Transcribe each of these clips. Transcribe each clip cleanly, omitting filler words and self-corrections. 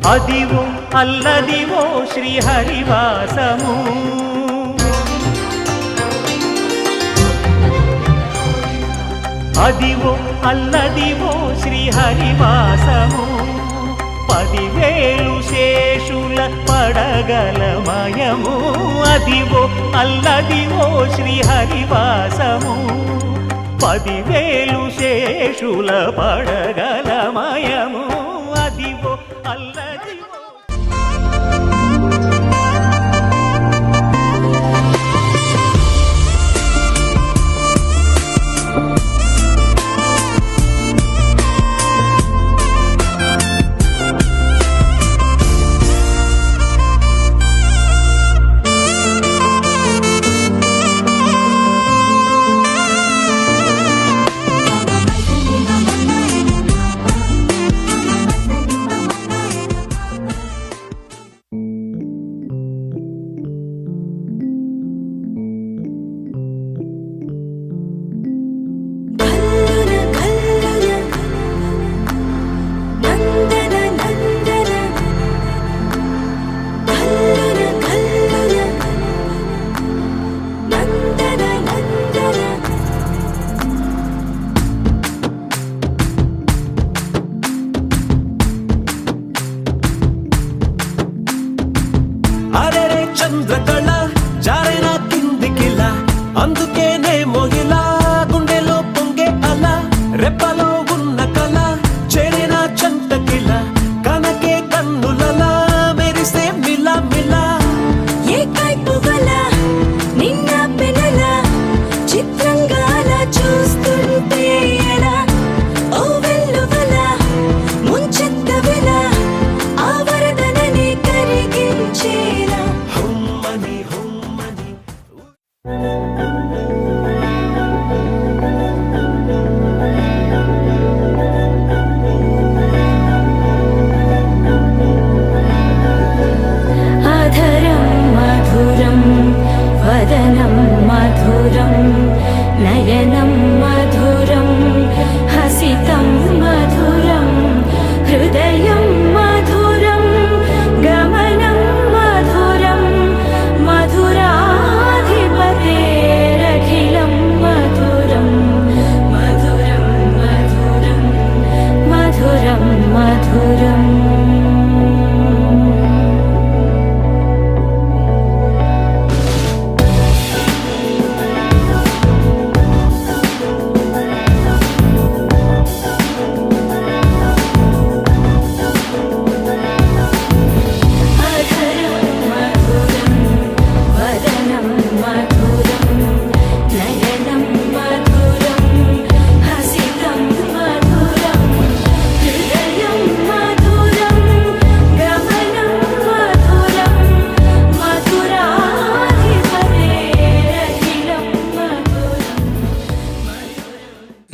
అదివో అల్లదివో శ్రీహరివాసము అదివో అల్లదివో శ్రీహరివాసము 10,000 శేషుల పడగలమయము అదివో అల్లదివో శ్రీహరివాసము 10,000 శేషుల పడగలమయము అదివో అల్లదివో చంద్రకళ జారైన కిందికిలా అందుకేనే మోగిలా గుండెలో పొంగే అలా రెప్పలో ఉన్న కళ చేరిన చంటకిలా కనకే కన్నులలా మెరిసే మిలా మిలా ఏ కైపుగల నిన్న పెనల చిత్రంగా చూస్తుంటే ఎలా ఓ వెల్లువల ముంచెత్తవెల ఆ వరదనని కరిగించేలా వదనం మధురం నయనం మధురం హసితం మధురం హృదయం మధురం గమనం మధురం మధురాధిపతేరఖిలం మధురం మధురం మధురం మధురం మధురం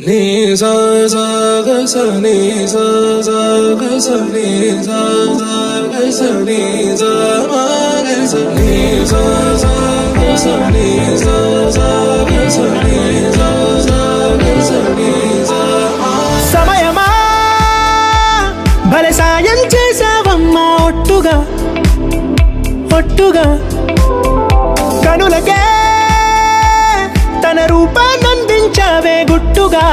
ni sa sa ga sa ni sa sa ga sa ni sa sa ga sa ni sa ma ga sa ni sa sa ga sa ni sa sa ga sa ni sa sa ga sa ni sa సమయమా భలే సాయం చేసావమ్మా ఒట్టుగా ఒట్టుగా కనులకే తన రూపాన్నందించావే గుట్టుగా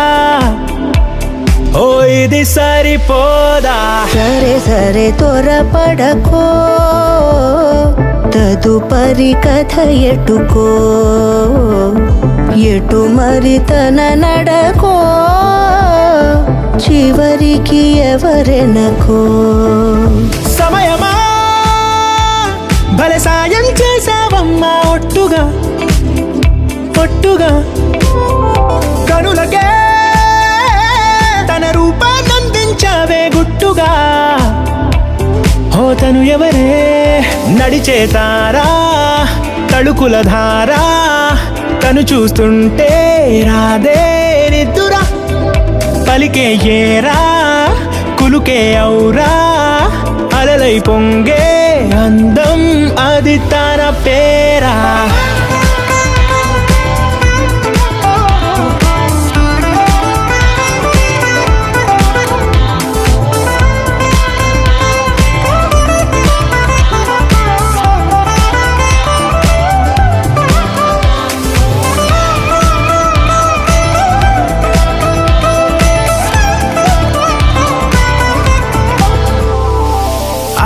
ఓ ఇది సరిపోదా సరే సరే త్వరపడకో తదుపరి కథ ఎటుకో ఎటు మరి తన నడకో చివరికి ఎవరెనకో సమయమా భలే సాయం చేసావమ్మా ఒట్టుగా ఒట్టుగా కనులకే తన రూపాన్నందించావే గుట్టుగా ఓ తను ఎవరే నడిచే తారా తళుకుల ధారా తను చూస్తుంటే రాదే నిద్దురా పలికే ఏరా కులుకే ఔరా అలలై పొంగే అందం అది తన పేరా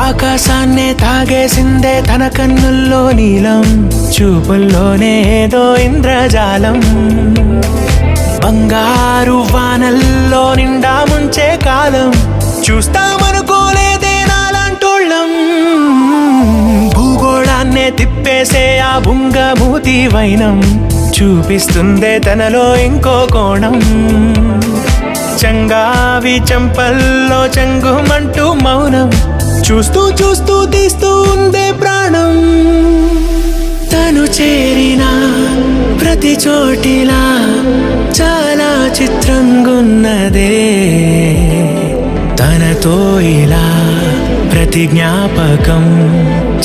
ఆకాశాన్నే తాగేసిందే తన కన్నుల్లో నీలం, చూపుల్లోనే ఏదో ఇంద్రజాలం. బంగారు వానల్లో నిండా ముంచే కాలం, చూస్తామనుకోలేదే నాలాంటోళ్ళం. భూగోళాన్నే తిప్పేసే ఆ బుంగమూతి వైనం, చూపిస్తుందే తనలో ఇంకో కోణం. చంగావి చంపల్లో చంగుమంటూ మౌనం, చూస్తూ చూస్తూ తీస్తూ ఉందే ప్రాణం. తను చేరిన ప్రతి చోటిలా చాలా చిత్రంగున్నదే, తనతో ఇలా ప్రతి జ్ఞాపకం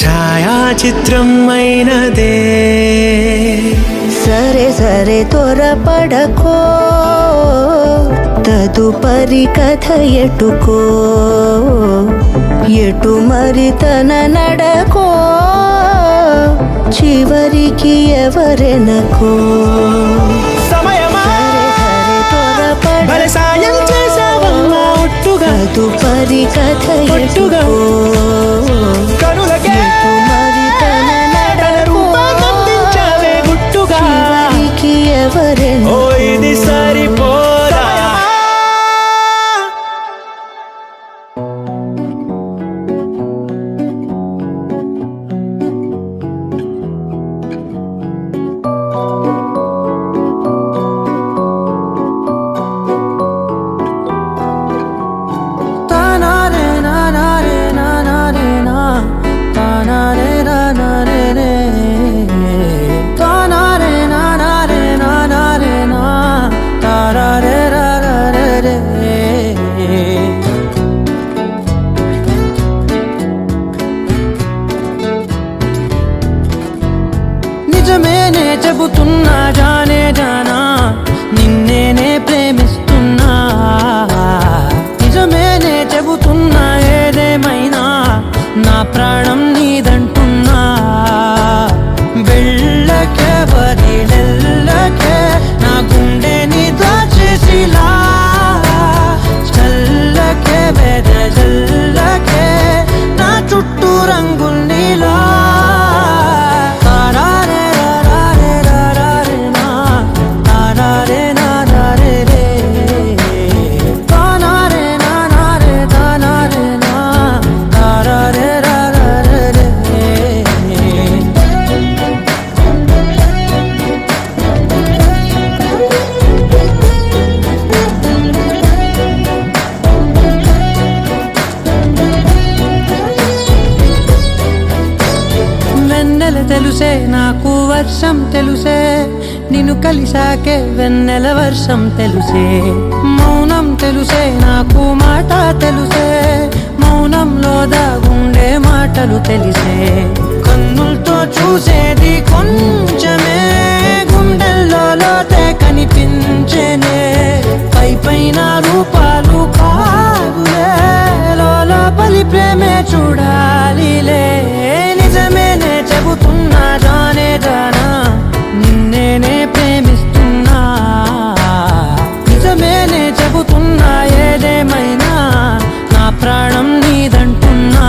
ఛాయాచిత్రం అయినదే. సరే సరే త్వరపడకో, తదుపరి కథ ఎటుకో, ఎటు మరి తన నడకో, చివరికి ఎవరెనకో. సమయమా భలే సాయం చేసావమ్మా ఒట్టుగా, తదుపరి కథ ఎటుకో, కనులకే ఎటు మరి తన నడకో, రూపాన్నందించావే గుట్టుగా. చివరికి ఎవరెనకో. ఓ ఇది సరిపోదా. నిజమేనే చెబుతున్నా జానే జానా, నిన్నేనే ప్రేమిస్తున్నా. నిజమేనే చెబుతున్నా ఏదేమైనా నా ప్రాణం నీదంటున్నా. వెళ్ళకే వదిలెళ్ళకే నా గుండెని దాచేసిలా, చల్లకే వెదజల్లకే నా చుట్టూ రంగుల్నిలా. తెలుసే నాకు వర్షం తెలుసే, నిన్ను కలిసాకే వెన్నెల వర్షం తెలుసే. మౌనం తెలుసే నాకు మాట తెలుసే, మౌనంలో దాగుండే మాటలు తెలిసే. కన్నులతో చూసేది కొంచెమే, గుండెల్లో లోతే కనిపించేనే. పై పైన రూపాలు కాదులే, లోపలి ప్రేమే చూడాలిలే. నిజమేనే చెబుతున్నా జానే జానా, నిన్నేనే ప్రేమిస్తున్నా. నిజమేనే చెబుతున్నా ఏదేమైనా నా ప్రాణం నీదంటున్నా.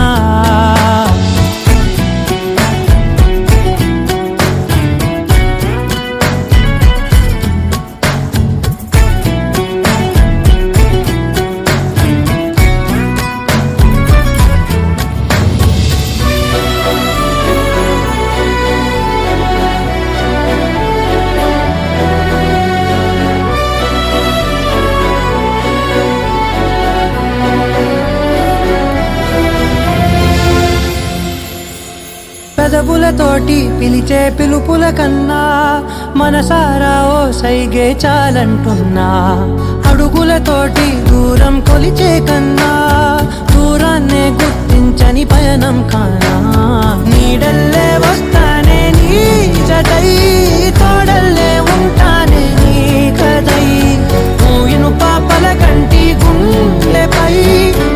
పెదవులతోటి పిలిచే పిలుపుల కన్నా మనసారా ఓ సైగే చాలంటున్నా. అడుగులతోటి దూరం కొలిచే కన్నా దూరాన్నే గుర్తించని పయనం కానా. నీడల్లే వస్తానే నీ జతై, తోడల్లే ఉంటానే నీ కదై. మూయిను పాపల కంటి గుండెపై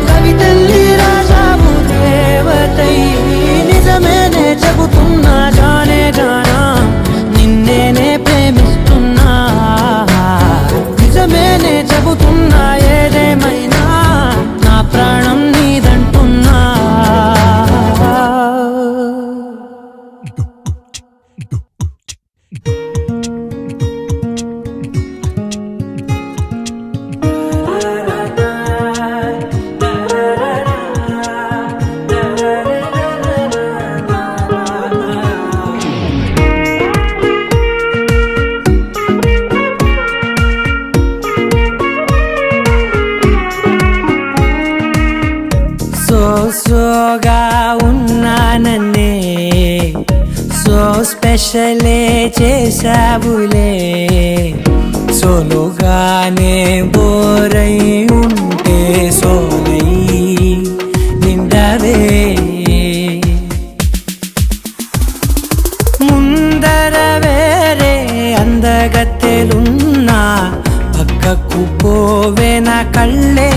కవితల్లి రాజావు దేవతై. నిజమేనే చెబుతున్నా జానే జానా, నిన్నేనే ప్రేమిస్తున్నా. నిజమేనే చెబుతున్నా ఏదేమైనా నా ప్రాణం నీదంటున్నా. సోగా ఉన్నానన్నే సో స్పెషలే చేసావులే సోలోగానే బోరై ఉంటే సోలై నిండవే ముందర వేరే అందగత్తెలున్నా పక్కకు పోవే నా కళ్ళే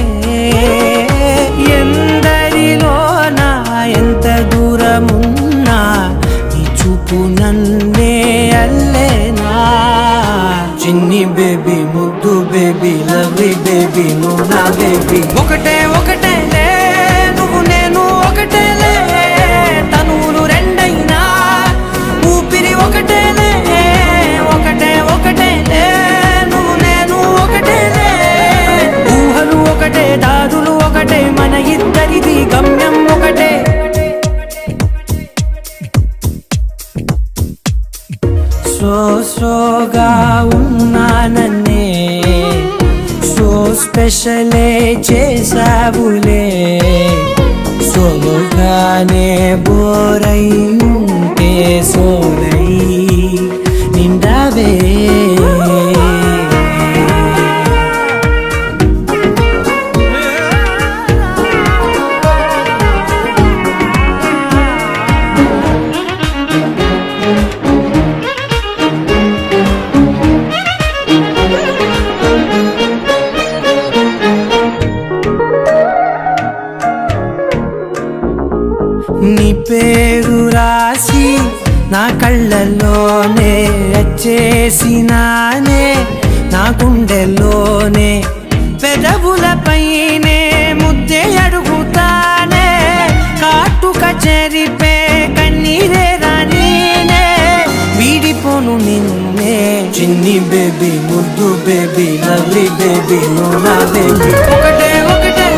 ఎందరిలోనా ఎంత దూరమున్నా ఈ చూపు నన్నే అల్లేనా చిన్ని బేబీ ముద్దు బేబీ లవ్లీ బేబీ నువ్వు నా బేబీ ఒకటే ఒకటేలే నువ్వు నేను ఒకటేలే తనువులు రెండైనా ఊపిరి ఒకటేలే ఒకటే ఒకటేలే నువ్వు నేను ఒకటేలే ఊహలు ఒకటే దారులు ఒకటే మన ఇద్దరిది గమ్యం ఒకటే సోగా ఉన్నానన్నే సో స్పెషలే చేసావులే సోలోగానే బోరై ఉంటే సోలై నిండవే నీ పేరు రాసి నా కళ్ళల్లోనే వచ్చేసినానే నా గుండెల్లోనే పెదవులపైనే ముద్దే అడుగుతానే కాటుక చెరిపే కన్నీరే రానీనే వీడిపోను నిన్నే చిన్ని బేబీ ముద్దు బేబీ లవ్లీ బేబీ నువ్వు నా బేబీ ఒకటే ఒకటే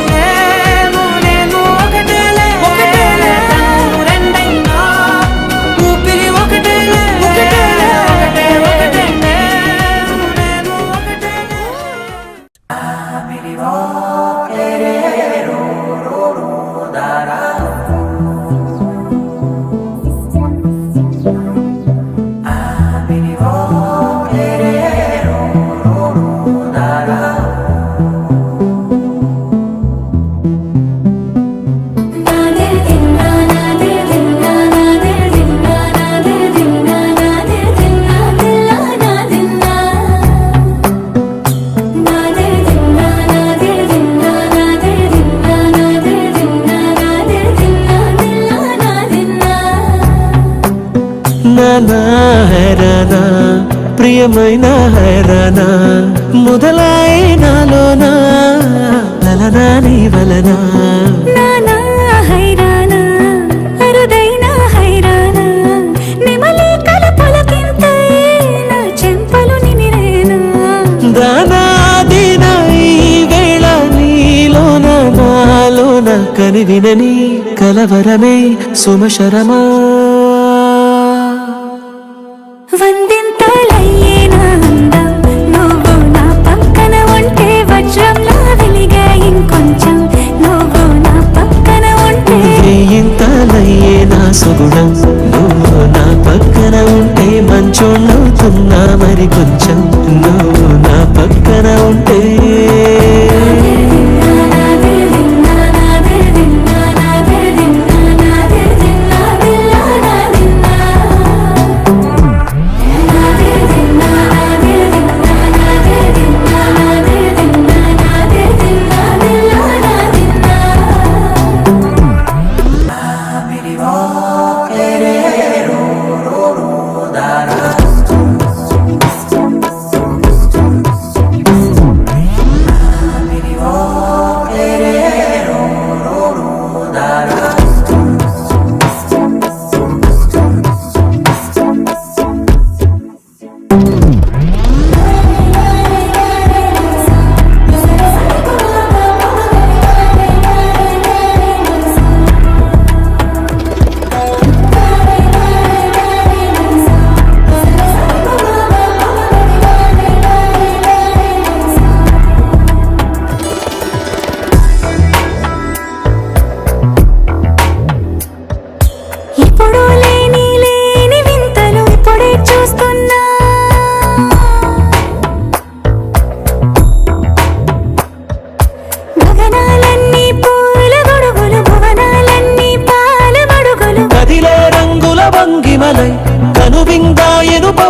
హైరానా ప్రియమైన హైరానా మొదలై నాలోనా లలనా నీ వలనా నానా హైరానా అరుదైన హైరానా నిమలి కలపలకింతే నా చెంపలు నిమిరేనా దానాదిన ఈ వేళ నీలోన నాలోన కనివినని కలవరమే సుమశరమా వందింతలయ్యేనా అందం నువ్వు నా పక్కన ఉంటే వజ్రంలా వెలిగే ఇంకొంచెం నువ్వు నా పక్కన ఉంటే ఇంతలయ్యే నా సుగుణం నువ్వు నా పక్కన ఉంటే మంచోళ్ళవుతున్నా మరి కొంచెం నువ్వు నా పక్కన ఉంటే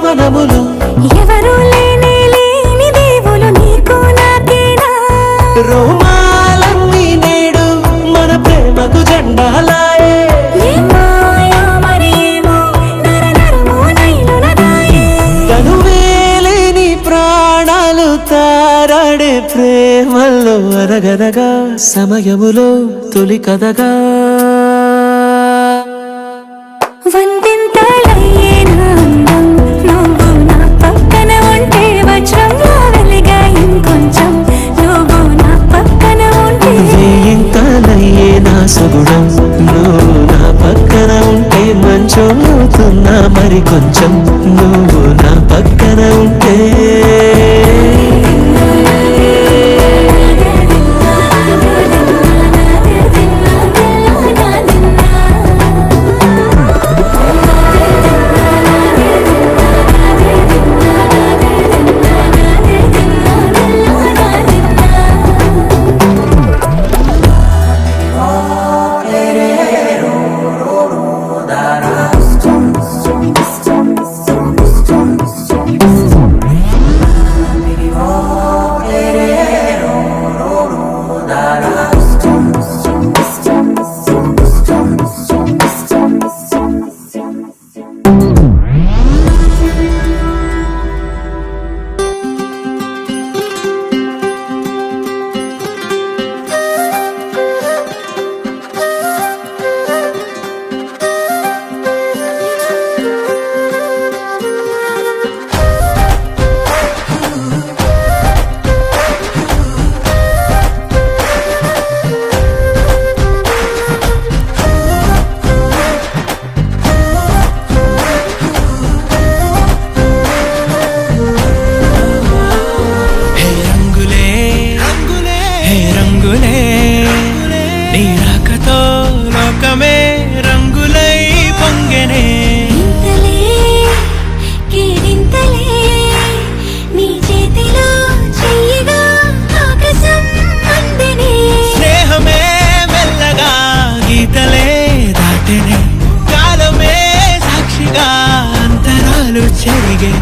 మనములు ఎవరు లేని దేవులు నీకు నాకేనా రోమాలన్నీ నేడు మన ప్రేమకు జెండాలాయే ఏ మాయా మరి ఏమో నరనరమో నైలున దాయే తనువేలేని ప్రాణాలు తారాడే ప్రేమల్లో అరగదగా సమయములో తొలి కదగా వందింతలయ్యేనా అందం నువ్వు నా పక్కన ఉంటే వజ్రంలా వెలిగా ఇంకొంచెం నువ్వు నా పక్కన ఉంటే వేయింతలయ్యే నా సగుణం నువ్వు నా పక్కన ఉంటే మంచోతున్నా మరి కొంచెం నువ్వు నా పక్కన ఉంటే నీ రాకతో లోకమే రంగులై పొంగెనే ఇంతలే కేరింతలే నీ చేతిలో చెయ్యగా ఆకాశం అందెనే స్నేహమే మెల్లగా గీతలే దాటెనే కాలమే సాక్షిగా అంతరాలు చెరిగే